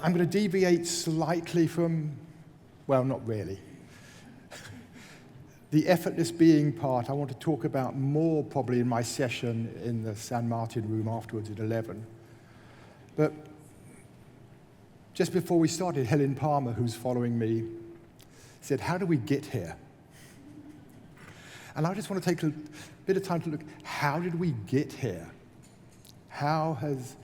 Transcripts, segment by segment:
I'm going to deviate slightly from, well, not really. The effortless being part, I want to talk about more probably in my session in the San Martin room afterwards at 11. But just before we started, Helen Palmer, who's following me, said, how do we get here? And I just want to take a bit of time to look, how did we get here? How has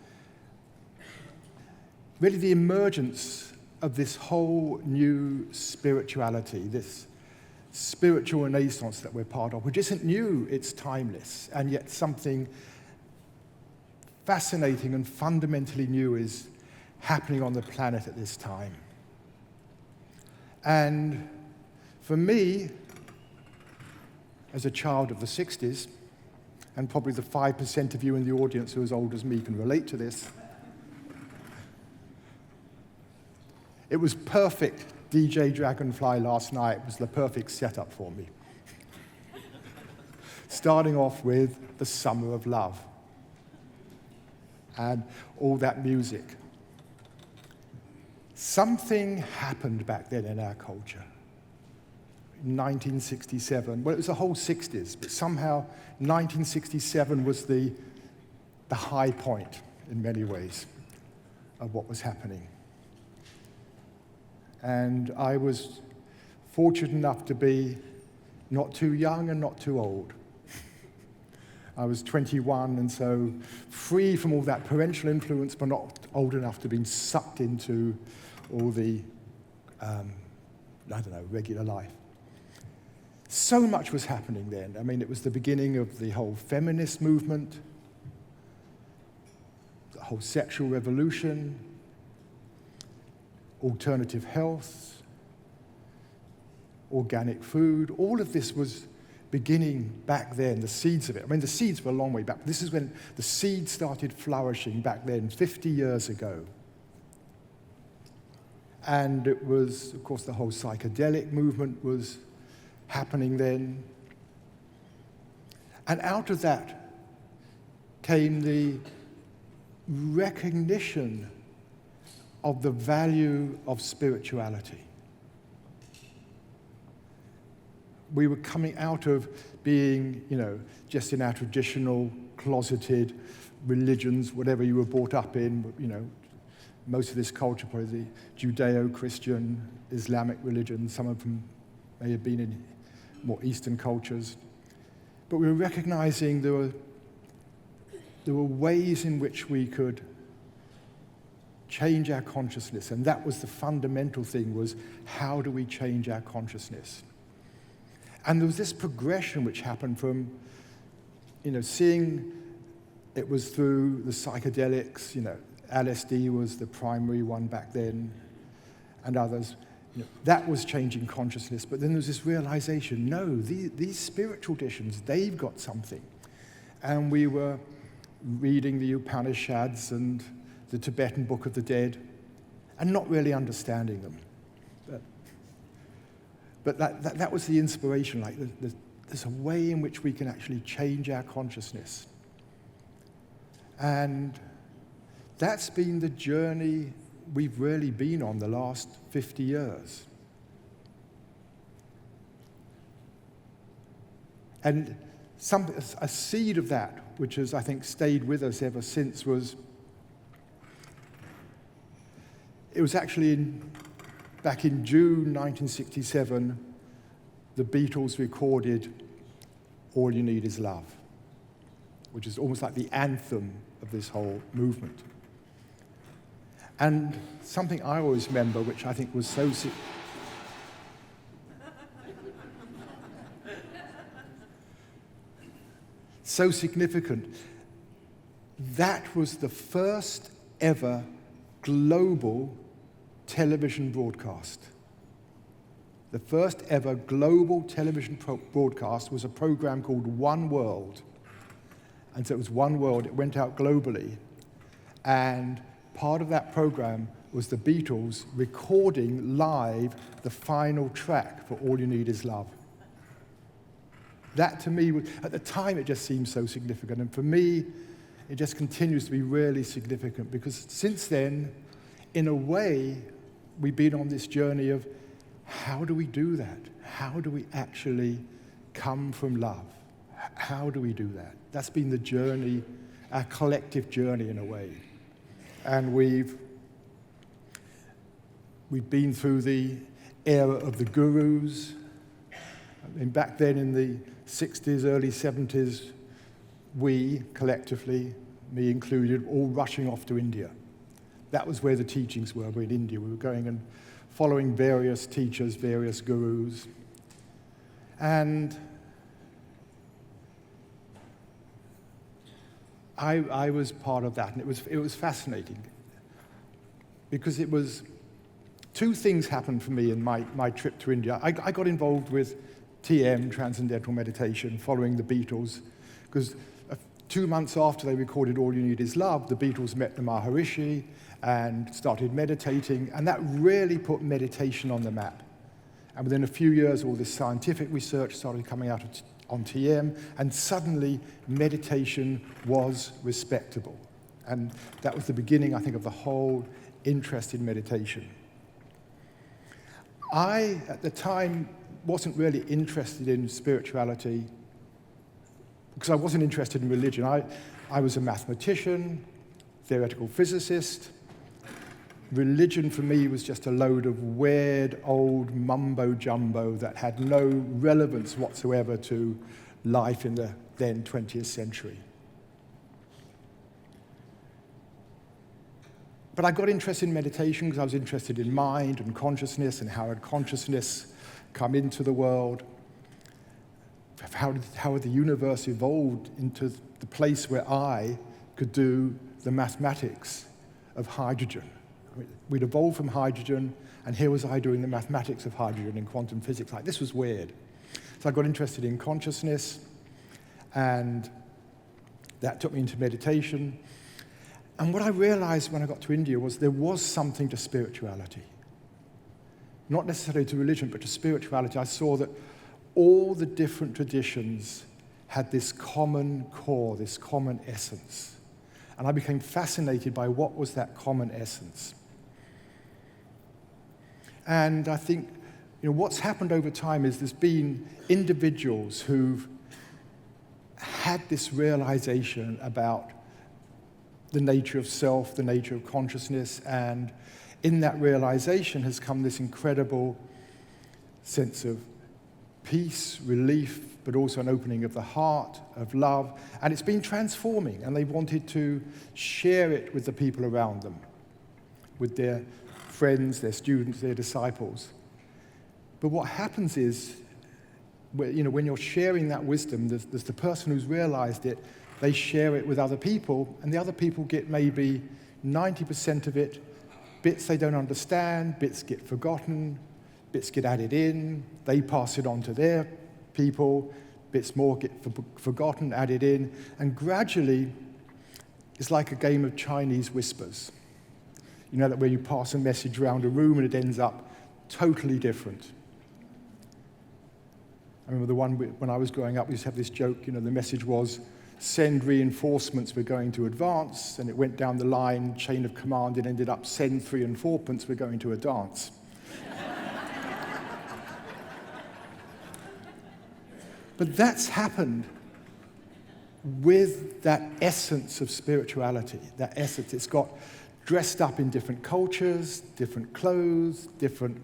really the emergence of this whole new spirituality, this spiritual renaissance that we're part of, which isn't new, it's timeless, and yet something fascinating and fundamentally new is happening on the planet at this time. And for me, as a child of the 60s, and probably the 5% of you in the audience who are as old as me can relate to this, it was perfect. DJ Dragonfly last night was the perfect setup for me. Starting off with the Summer of Love and all that music. Something happened back then in our culture. In 1967, well, it was the whole 60s, but somehow 1967 was the high point in many ways of what was happening. And I was fortunate enough to be not too young and not too old. I was 21, and so free from all that parental influence, but not old enough to be sucked into all the, regular life. So much was happening then. I mean, it was the beginning of the whole feminist movement, the whole sexual revolution, alternative health, organic food. All of this was beginning back then, the seeds of it. I mean, the seeds were a long way back. This is when the seeds started flourishing back then, 50 years ago. And it was, of course, the whole psychedelic movement was happening then. And out of that came the recognition of the value of spirituality. We were coming out of being, just in our traditional, closeted religions, whatever you were brought up in, most of this culture, probably the Judeo-Christian, Islamic religion, some of them may have been in more Eastern cultures. But we were recognizing there were ways in which we could change our consciousness, and that was the fundamental thing, was how do we change our consciousness? And there was this progression which happened from, seeing it was through the psychedelics, LSD was the primary one back then, and others. That was changing consciousness, but then there was this realization, no, these spiritual traditions, they've got something. And we were reading the Upanishads and the Tibetan Book of the Dead, and not really understanding them. But that was the inspiration, like there's a way in which we can actually change our consciousness. And that's been the journey we've really been on the last 50 years. And a seed of that, which has, I think, stayed with us ever since, it was actually back in June 1967, the Beatles recorded All You Need Is Love, which is almost like the anthem of this whole movement. And something I always remember, which I think was so significant, that was the first ever global television broadcast. The first ever global television broadcast was a program called One World. And so it was One World, it went out globally. And part of that program was the Beatles recording live the final track for All You Need Is Love. That to me, at the time it just seemed so significant. And for me, it just continues to be really significant, because since then, in a way, we've been on this journey of how do we do that? How do we actually come from love? How do we do that? That's been the journey, our collective journey in a way. And we've been through the era of the gurus. And back then in the 60s, early 70s, we collectively, me included, all rushing off to India. That was where the teachings were. We're in India. We were going and following various teachers, various gurus. And I was part of that, and it was fascinating because it was two things happened for me in my trip to India. I got involved with TM, Transcendental Meditation, following the Beatles, because 2 months after they recorded All You Need Is Love, the Beatles met the Maharishi and started meditating, and that really put meditation on the map. And within a few years, all this scientific research started coming out on TM, and suddenly meditation was respectable. And that was the beginning, I think, of the whole interest in meditation. I, at the time, wasn't really interested in spirituality because I wasn't interested in religion. I was a mathematician, theoretical physicist. Religion for me was just a load of weird old mumbo-jumbo that had no relevance whatsoever to life in the then 20th century. But I got interested in meditation because I was interested in mind and consciousness and how had consciousness come into the world, how had the universe evolved into the place where I could do the mathematics of hydrogen. We'd evolved from hydrogen, and here was I doing the mathematics of hydrogen in quantum physics. Like, this was weird. So I got interested in consciousness, and that took me into meditation. And what I realized when I got to India was there was something to spirituality. Not necessarily to religion, but to spirituality. I saw that all the different traditions had this common core, this common essence. And I became fascinated by what was that common essence. And I think, what's happened over time is there's been individuals who've had this realization about the nature of self, the nature of consciousness, and in that realization has come this incredible sense of peace, relief, but also an opening of the heart, of love, and it's been transforming, and they wanted to share it with the people around them, with their friends, their students, their disciples. But what happens is, when you're sharing that wisdom, there's the person who's realized it, they share it with other people, and the other people get maybe 90% of it. Bits they don't understand, bits get forgotten, bits get added in, they pass it on to their people, bits more get forgotten, added in, and gradually it's like a game of Chinese whispers. You know that where you pass a message around a room and it ends up totally different. I remember the one when I was growing up, we used to have this joke, the message was, send reinforcements, we're going to advance, and it went down the line, chain of command, it ended up, send reinforcements, we're going to a dance. But that's happened with that essence of spirituality, that essence. It's got dressed up in different cultures, different clothes, different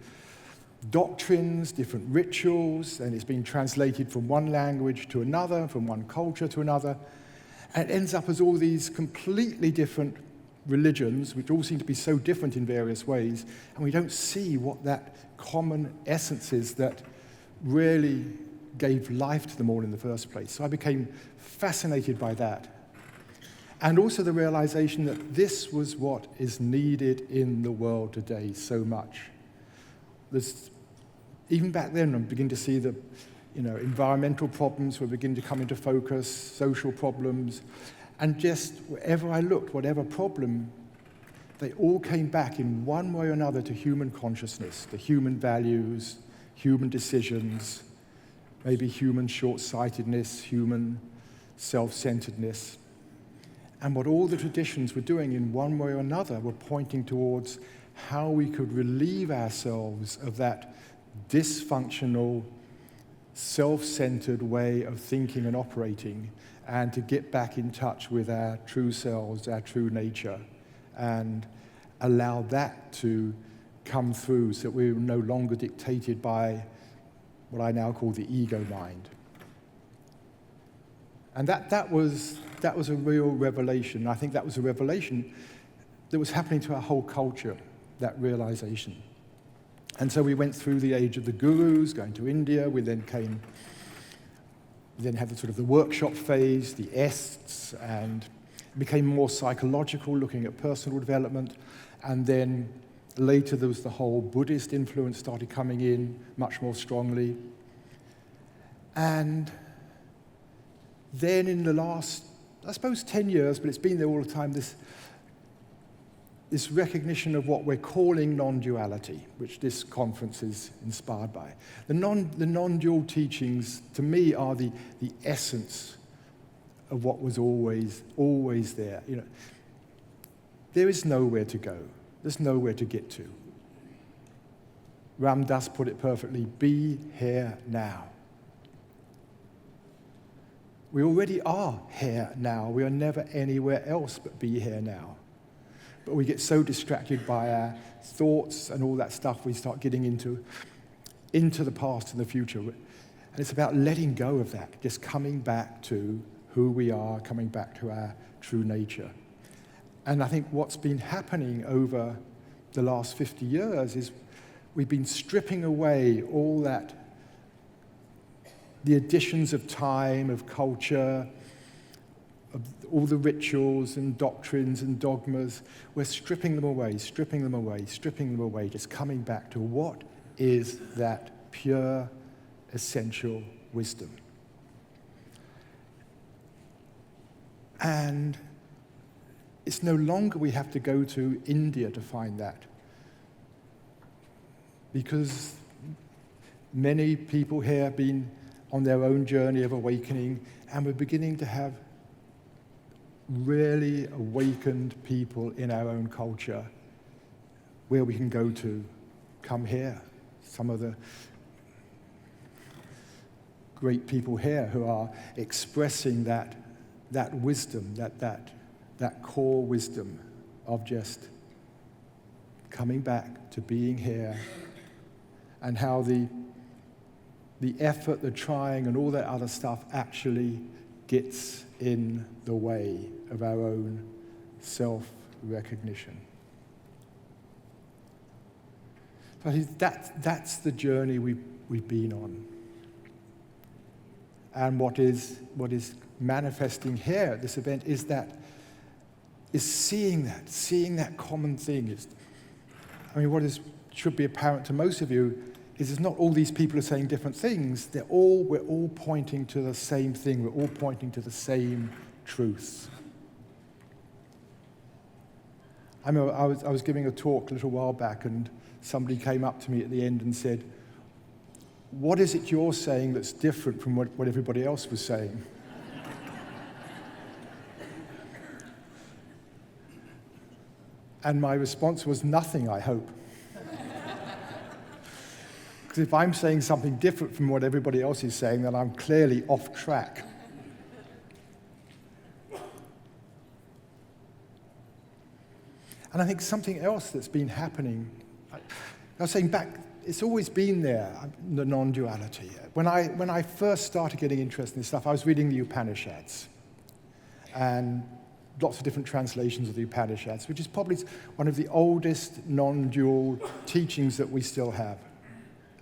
doctrines, different rituals, and it's been translated from one language to another, from one culture to another, and it ends up as all these completely different religions, which all seem to be so different in various ways, and we don't see what that common essence is that really gave life to them all in the first place. So I became fascinated by that. And also the realization that this was what is needed in the world today so much. Even back then, I'm beginning to see the environmental problems were beginning to come into focus, social problems, and just wherever I looked, whatever problem, they all came back in one way or another to human consciousness, to human values, human decisions, maybe human short-sightedness, human self-centeredness. And what all the traditions were doing in one way or another were pointing towards how we could relieve ourselves of that dysfunctional, self-centered way of thinking and operating, and to get back in touch with our true selves, our true nature, and allow that to come through so that we're no longer dictated by what I now call the ego mind. And that was a real revelation. I think that was a revelation that was happening to our whole culture, that realization. And so we went through the age of the gurus, going to India. We then had the sort of the workshop phase, the ests, and it became more psychological, looking at personal development. And then later there was the whole Buddhist influence started coming in much more strongly. And then in the last, I suppose, 10 years, but it's been there all the time, this recognition of what we're calling non-duality, which this conference is inspired by. The non-dual teachings, to me, are the essence of what was always there. You know, there is nowhere to go. There's nowhere to get to. Ram Dass put it perfectly, be here now. We already are here now. We are never anywhere else but be here now. But we get so distracted by our thoughts and all that stuff, we start getting into the past and the future. And it's about letting go of that, just coming back to who we are, coming back to our true nature. And I think what's been happening over the last 50 years is we've been stripping away all that, the additions of time, of culture, of all the rituals and doctrines and dogmas. We're stripping them away, just coming back to what is that pure, essential wisdom. And it's no longer we have to go to India to find that, because many people here have been on their own journey of awakening, and we're beginning to have really awakened people in our own culture where we can go to. Come here. Some of the great people here who are expressing that wisdom, that core wisdom of just coming back to being here, and how the effort, the trying, and all that other stuff actually gets in the way of our own self-recognition. So I think that's the journey we've been on. And what is manifesting here at this event is seeing that common thing. What should be apparent to most of you is it's not all these people are saying different things. We're all pointing to the same thing. We're all pointing to the same truth. I was giving a talk a little while back, and somebody came up to me at the end and said, "What is it you're saying that's different from what everybody else was saying?" And my response was, nothing, I hope. Because if I'm saying something different from what everybody else is saying, then I'm clearly off track. And I think something else that's been happening, I was saying back, it's always been there, the non-duality. When I first started getting interested in this stuff, I was reading the Upanishads, and lots of different translations of the Upanishads, which is probably one of the oldest non-dual teachings that we still have.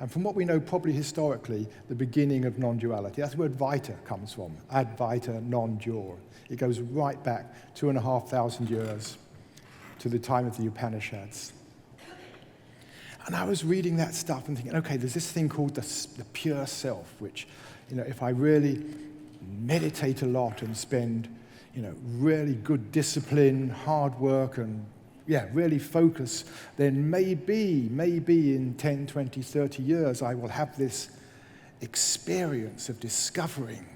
And from what we know, probably historically, the beginning of non-duality. That's where Advaita comes from, Advaita, non-dual. It goes right back 2,500 years to the time of the Upanishads. And I was reading that stuff and thinking, okay, there's this thing called the pure self, which, if I really meditate a lot and spend, really good discipline, hard work, and really focus, then maybe in 10, 20, 30 years, I will have this experience of discovering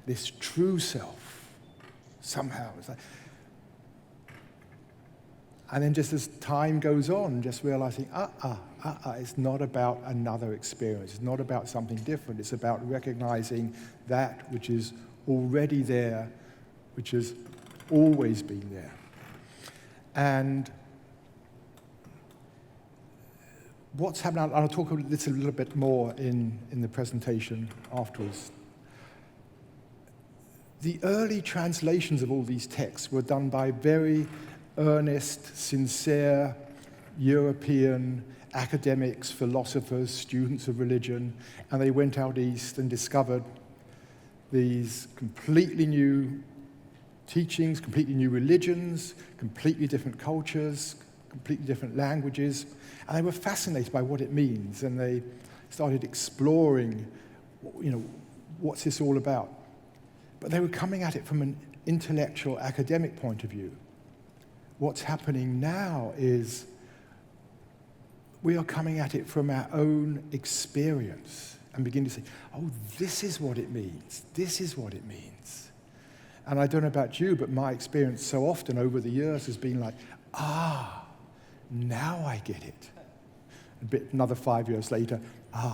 this true self somehow. And then just as time goes on, just realizing, it's not about another experience. It's not about something different. It's about recognizing that which is already there, which has always been there. And what's happening, I'll talk a little bit more in the presentation afterwards. The early translations of all these texts were done by very earnest, sincere European academics, philosophers, students of religion, and they went out east and discovered these completely new teachings, completely new religions, completely different cultures, completely different languages, and they were fascinated by what it means, and they started exploring, what's this all about? But they were coming at it from an intellectual, academic point of view. What's happening now is we are coming at it from our own experience and begin to say, oh, this is what it means. This is what it means. And I don't know about you, but my experience so often over the years has been like, now I get it. Another 5 years later,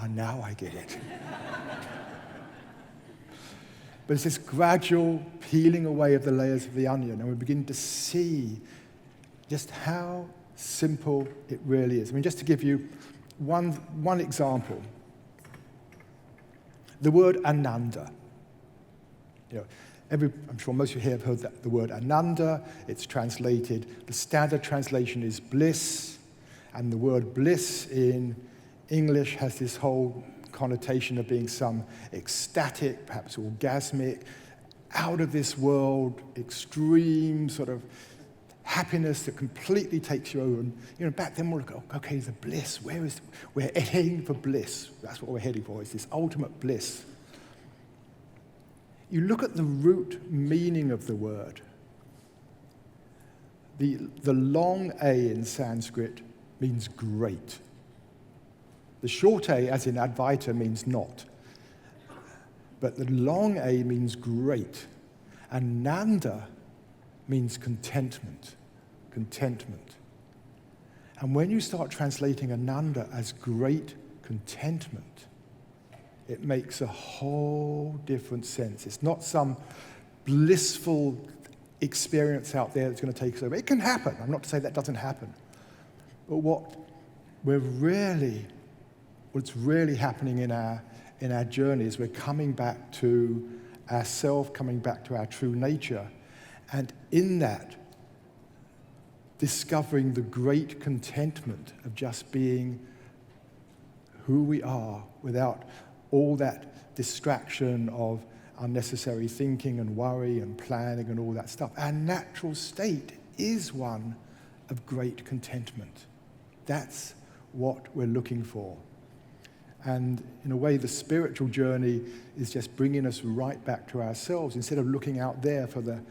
now I get it. But it's this gradual peeling away of the layers of the onion, and we begin to see just how simple it really is. I mean, just to give you one example, the word ananda. I'm sure most of you here have heard the word ananda. It's translated, the standard translation is bliss, and the word bliss in English has this whole connotation of being some ecstatic, perhaps orgasmic, out of this world, extreme sort of happiness that completely takes you over. And back then we'll go, okay, the bliss. We're heading for bliss. That's what we're heading for. It's this ultimate bliss. You look at the root meaning of the word. The long A in Sanskrit means great. The short A, as in Advaita, means not. But the long A means great. And Nanda means contentment. Contentment. And when you start translating Ananda as great contentment, it makes a whole different sense. It's not some blissful experience out there that's going to take us over. It can happen. I'm not to say that doesn't happen. But what's really happening in our journey is we're coming back to ourself, coming back to our true nature, and in that, discovering the great contentment of just being who we are without all that distraction of unnecessary thinking and worry and planning and all that stuff. Our natural state is one of great contentment. That's what we're looking for. And in a way, the spiritual journey is just bringing us right back to ourselves. Instead of looking out there for the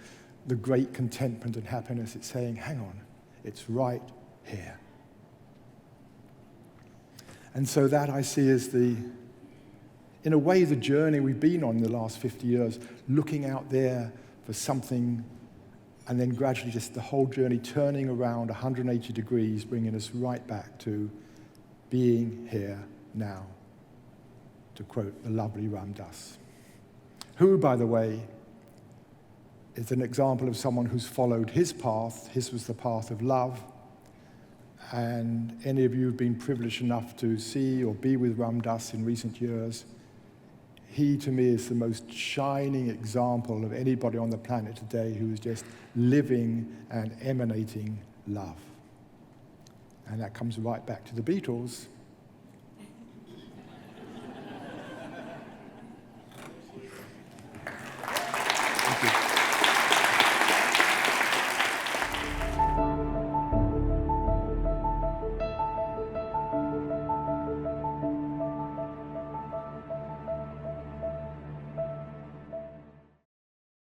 great contentment and happiness, it's saying, hang on, it's right here. And so that I see as in a way, the journey we've been on in the last 50 years, looking out there for something, and then gradually just the whole journey turning around 180 degrees, bringing us right back to being here now, to quote the lovely Ram Dass, who, by the way, is an example of someone who's followed his path. His was the path of love. And any of you who've been privileged enough to see or be with Ram Dass in recent years, he, to me, is the most shining example of anybody on the planet today who is just living and emanating love. And that comes right back to the Beatles,